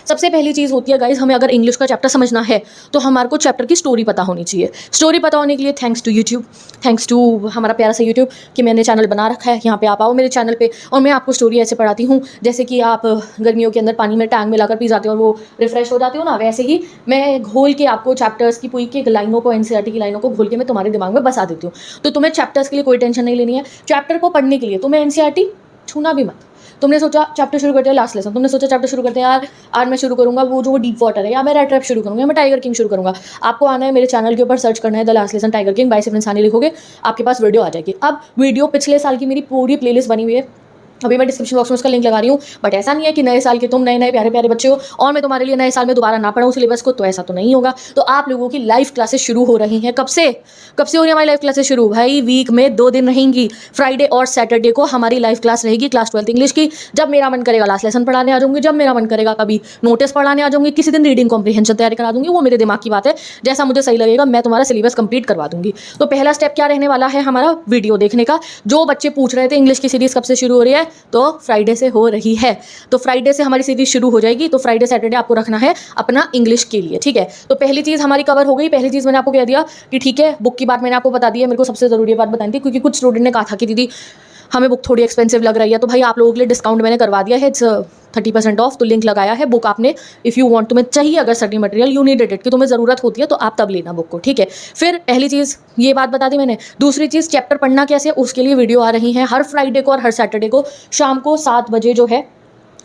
सबसे पहली चीज़ होती है गाइस, हमें अगर इंग्लिश का चैप्टर समझना है तो हमारे को चैप्टर की स्टोरी पता होनी चाहिए। स्टोरी पता होने के लिए thanks to YouTube, thanks to हमारा प्यारा सा यूट्यूब कि मैंने चैनल बना रखा है। यहाँ पे आप आओ मेरे चैनल पे और मैं आपको स्टोरी ऐसे पढ़ाती हूँ जैसे कि आप गर्मियों के अंदर पानी में टैंक मिलाकर पी जाते हो और वो रिफ्रेश हो जाते हो ना, वैसे ही मैं घोल के आपको चैप्टर्स की पूरी की लाइनों को, एनसीईआरटी की लाइनों को घोल के मैं तुम्हारे दिमाग में बसा देती हूँ। तो तुम्हें चैप्टर्स के लिए कोई टेंशन नहीं लेनी है। चैप्टर को पढ़ने के लिए तुम्हें एनसीईआरटी छूना भी मत। तुमने सोचा चैप्टर शुरू करते हैं, लास्ट लेसन तुमने सोचा चैप्टर शुरू करते हैं, यार आज मैं शुरू करूंगा वो डीप वाटर है, या मैं रेड ट्रैप शुरू करूंगा, या मैं टाइगर किंग शुरू करूंगा। आपको आना है मेरे चैनल के ऊपर, सर्च करना है the last lesson tiger king by Simran Sani, लिखोगे आपके पास वीडियो आ जाएगी। अब वीडियो पिछले साल की मेरी पूरी प्लेलिस्ट बनी हुई है, अभी मैं डिस्क्रिप्शन बॉक्स में उसका लिंक लगा रही हूँ। बट ऐसा नहीं है कि नए साल के तुम नए नए प्यारे प्यारे बच्चे हो और मैं तुम्हारे लिए नए साल में दोबारा ना पढ़ाऊँ सिलेबस को, तो ऐसा तो नहीं होगा। तो आप लोगों की लाइव क्लासेस शुरू हो रही हैं। कब से हो रही है हमारी लाइव क्लासेस शुरू? भाई वीक में 2 दिन रहेंगी, फ्राइडे और सैटरडे को हमारी लाइव क्लास रहेगी क्लास 12th इंग्लिश की। जब मेरा मन करेगा लास्ट लेसन पढ़ाने आ जाऊंगी, जब मेरा मन करेगा कभी नोटिस पढ़ाने आ जाऊंगी, किसी दिन रीडिंग कॉम्प्रिहेंशन तैयारी करा दूंगी, वो मेरे दिमाग की बात है। जैसा मुझे सही लगेगा मैं तुम्हारा सिलेबस कंप्लीट करवा दूंगी। तो पहला स्टेप क्या रहने वाला है हमारा? वीडियो देखने का। जो बच्चे पूछ रहे थे इंग्लिश की सीरीज कब से शुरू हो रही है, तो फ्राइडे से हो रही है। तो फ्राइडे से हमारी सीरीज शुरू हो जाएगी। तो फ्राइडे सैटरडे आपको रखना है अपना इंग्लिश के लिए, ठीक है। तो पहली चीज हमारी कवर हो गई। पहली चीज मैंने आपको कह दिया कि ठीक है, बुक की बात मैंने आपको बता दी है। मेरे को सबसे जरूरी बात बतानी थी क्योंकि कुछ स्टूडेंट ने कहा था कि दीदी हमें बुक थोड़ी एक्सपेंसिव लग रही है, तो भाई आप लोगों के लिए डिस्काउंट मैंने करवा दिया है, इट्स 30% ऑफ। तो लिंक लगाया है, बुक आपने इफ़ यू वांट, तुम्हें चाहिए अगर study material, you needed it, कि तुम्हें ज़रूरत होती है तो आप तब लेना बुक को, ठीक है। फिर पहली चीज़ ये बात बता दी मैंने। दूसरी चीज़ चैप्टर पढ़ना कैसे, उसके लिए वीडियो आ रही है हर फ्राइडे को और हर सैटरडे को शाम को 7 बजे जो है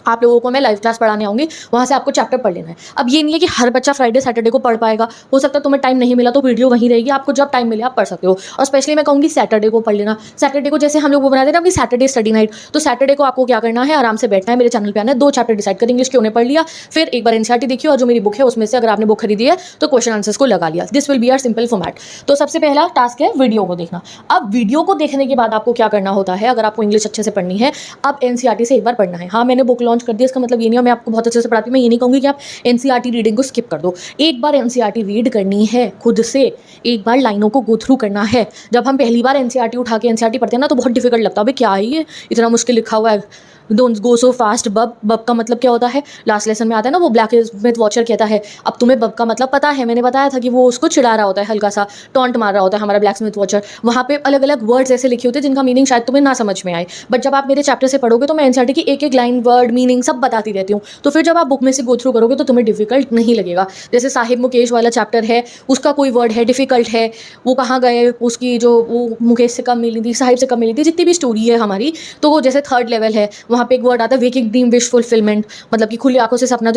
आप लोगों को मैं लाइव क्लास पढ़ाने आऊँगी, वहाँ से आपको चैप्टर पढ़ लेना है। अब ये नहीं है कि हर बच्चा फ्राइडे सैटरडे को पढ़ पाएगा, हो सकता है तुम्हें टाइम नहीं मिला तो वीडियो वहीं रहेगी, आपको जब टाइम मिले आप पढ़ सकते हो। और स्पेशली मैं कहूँगी सैटरडे को पढ़ लेना। सैटरडे को जैसे हम लोग वो बना देना कि सैटरडे स्टडी नाइट, तो सैटरडे को आपको क्या करना है, आराम से बैठना है, मेरे चैनल पर आना है, 2 चैप्टर डिसाइड कर इंग्लिश के उन्हें पढ़ लिया, फिर एक बार एनसीईआरटी देखिए और जो मेरी बुक है उसमें से अगर आपने बुक खरीदी है तो क्वेश्चन आंसर्स को लगा लिया। This will be our simple format. तो सबसे पहला टास्क है वीडियो को देखना। अब वीडियो को देखने के बाद आपको क्या करना होता है, अगर आपको इंग्लिश अच्छे से पढ़नी है, अब एनसीईआरटी से एक बार पढ़ना है। हाँ, मैंने बुक लॉन्च कर दिया, इसका मतलब ये नहीं है मैं आपको बहुत अच्छे से पढ़ाती हूँ। मैं ये नहीं कहूँगी कि आप एनसीईआरटी रीडिंग को स्किप कर दो। एक बार एनसीईआरटी रीड करनी है खुद से, एक बार लाइनों को गो थ्रू करना है। जब हम पहली बार एनसीईआरटी उठा के एनसीईआरटी पढ़ते हैं ना तो बहुत डिफिकल्ट लगता है, अबे क्या है ये, इतना मुश्किल लिखा हुआ है। Don't go so fast. बब का मतलब क्या होता है, लास्ट लेसन में आता है ना, वो ब्लैक स्मिथ वॉचर कहता है। अब तुम्हें बब का मतलब पता है, मैंने बताया था कि वो उसको चिढ़ा रहा होता है, हल्का सा टॉन्ट मार रहा होता है हमारा ब्लैक स्मिथ वॉचर। वहाँ पे अलग अलग वर्ड्स ऐसे लिखे होते हैं जिनका मीनिंग शायद तुम्हें ना समझ में आए, बट जब आप मेरे चैप्टर से पढ़ोगे तो मैं एनसीईआरटी की एक एक लाइन, वर्ड, मीनिंग सब बताती रहती हूँ। तो फिर जब आप बुक में से गो थ्रू करोगे तो तुम्हें डिफिकल्ट नहीं लगेगा। जैसे साहिब मुकेश वाला चैप्टर है, उसका कोई वर्ड है डिफिकल्ट है, वो कहाँ गए, उसकी जो वो मुकेश से कब मिली थी, साहिब से कब मिली थी, जितनी भी स्टोरी है हमारी, तो वो जैसे 3rd लेवल है, वहाँ पे एक वर्ड आता है वेकिंग ड्रीम विश फुलफिलमेंट, मतलब कि खुली आंखों से सपना